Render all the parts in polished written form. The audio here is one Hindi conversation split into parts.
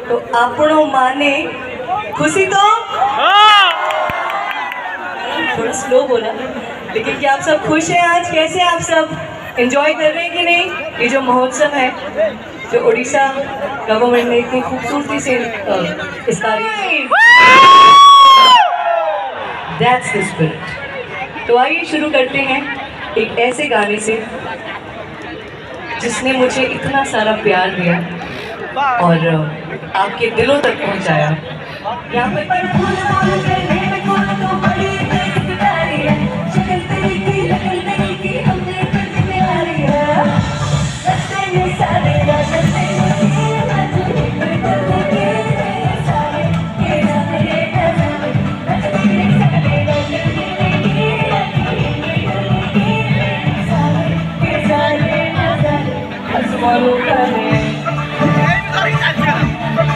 तो आपनो माने खुशी तो थोड़ा स्लो बोला, लेकिन क्या आप सब खुश हैं आज? कैसे आप सब एंजॉय कर रहे हैं कि नहीं? ये जो महोत्सव है जो उड़ीसा गवर्नमेंट ने इतनी खूबसूरती से दैट्स द स्पिरिट। तो आइए शुरू करते हैं एक ऐसे गाने से जिसने मुझे इतना सारा प्यार दिया और आपके दिलों तक पहुंचाया। यहाँ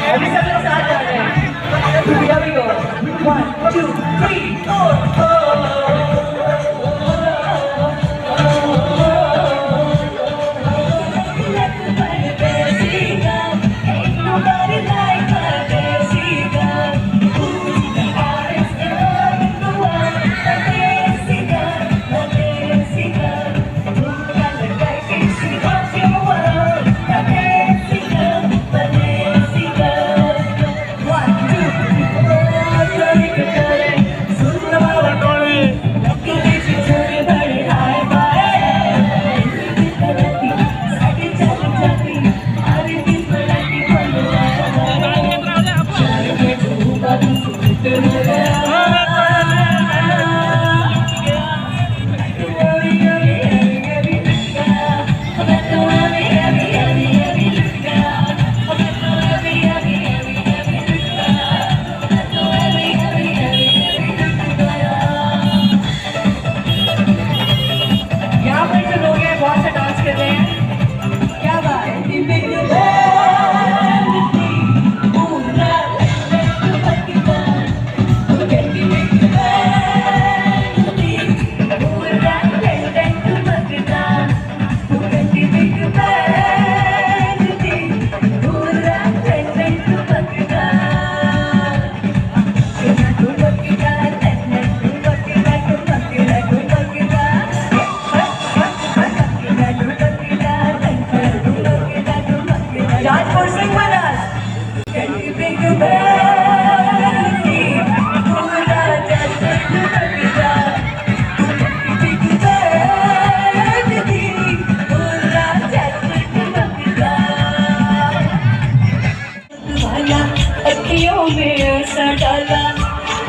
अभी सब लोग साथ जा रहे हैं। Here we go. 1, 2, 3, 4.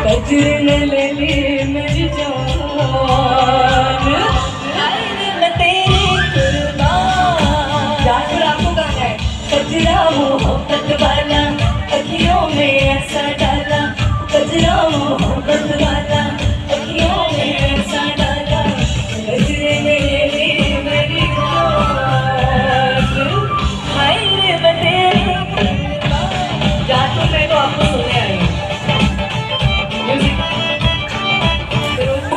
कजरे ले ली मेरी जान, मैं तेरी कुर्बान। जानवर आपको गाना है। कजरा मोहब्बत वाला अखियों में ऐसा डाला, कजरा मोहब्बत वाला अखियों में ऐसा डाला, कजरे ले ली मेरी जान, हाय रे मैं तेरी कुर्बान। जानवर में तो आपको सुने आई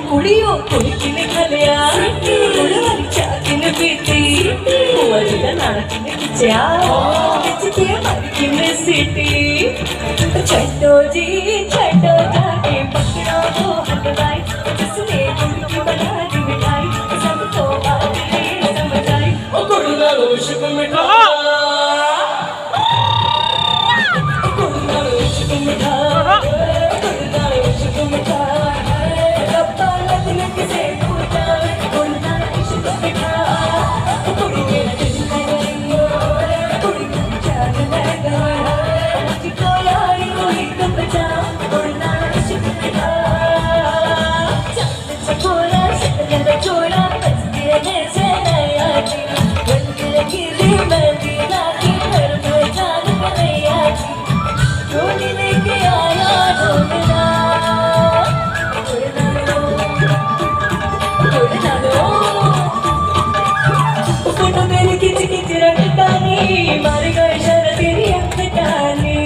कुड़ियों कोई किने खलिया कुड़वाली चाह किने पीती कुवाली का नाना किने किचा किचके मारी किने सीटी छटो जी छटो जाके पकड़ा वो हलवाई जिसने गुड़ बना दी मिठाई सबको बात समझ आई ओ गुड़ ना रोश को मिठाई मार गए शर तेरी अख डाली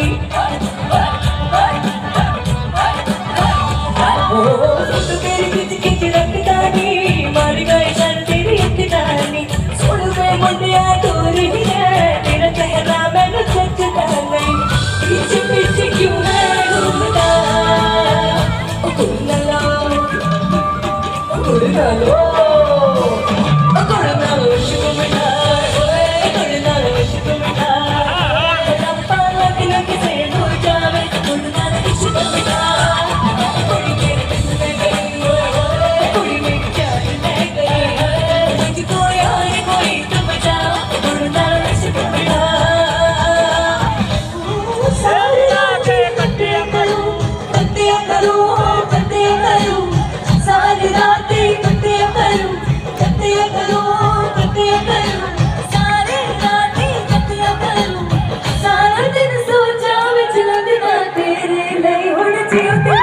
फोटो तेरी खिच खिच रखता नी मार गए शर तेरी अख डाली सुन वे मुंडिया दूर ही है तेरा चेहरा मैनू जचदा नहीं पीछे पीछे क्यों है घूमता ओ गुड़ ना लो ओ गुड़ ना लो ओ गुड़ ना लो इश्क मिठा ओए गुड़ ना लो इश्क मिठा रब्बा लगना किसे हो जावे गुड़ ना लो इश्क मिठा कुड़ी मेरे दिल में गई ओए कुड़ी मेरी जान में गई मुझको यार कोई तो बचा गुड़ ना लो इश्क मिठा सारी रातें कटिया करूं सारी रातें कटिया करूं सारा दिन सोचा विच लगदा तेरे लिए हुण जीउंदी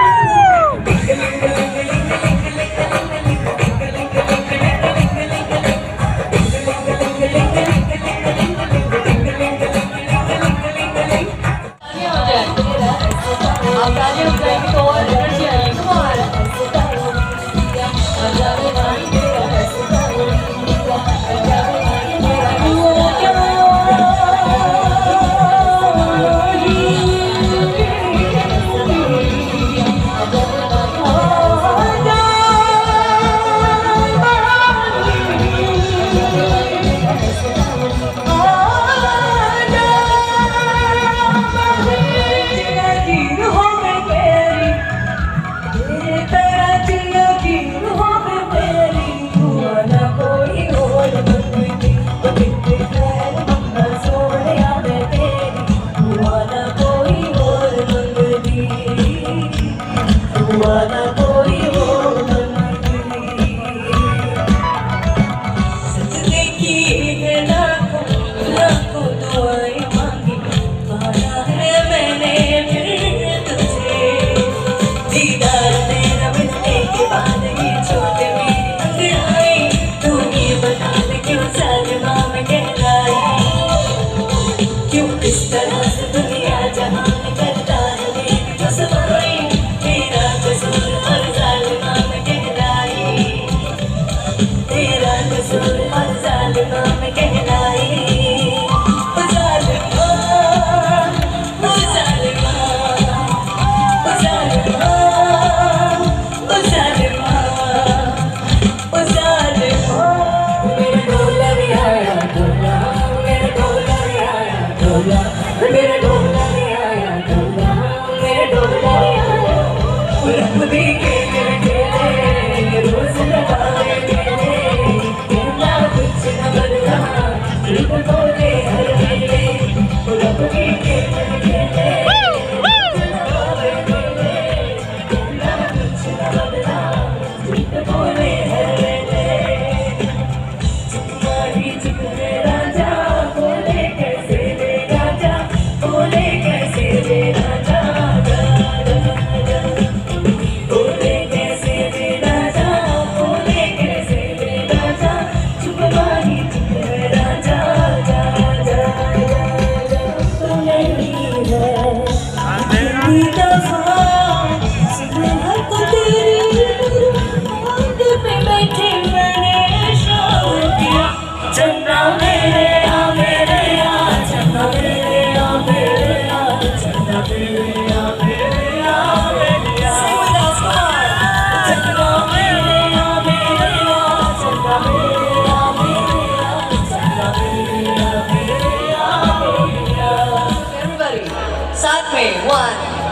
साथ में 1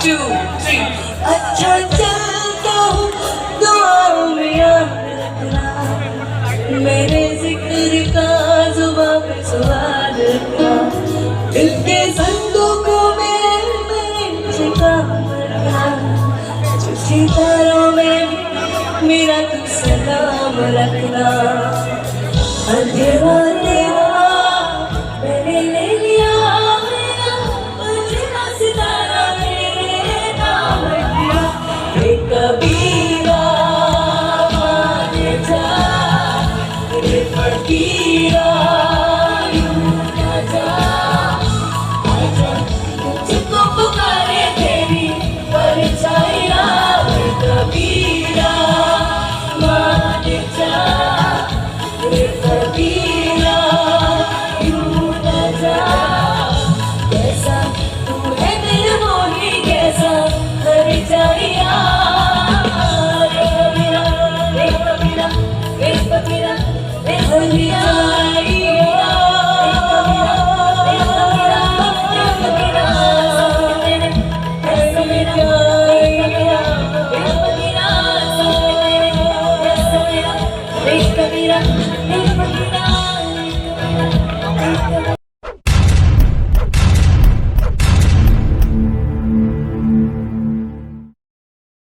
2 3 अच्छा चलता हूँ दुआओं में याद रखना मेरे जिक्र का जुबां पे सवाल रखना दिल के संदूकों में मेरे जगह रखना झूठी तारों में मेरा तू सलाम रखना अंधेरा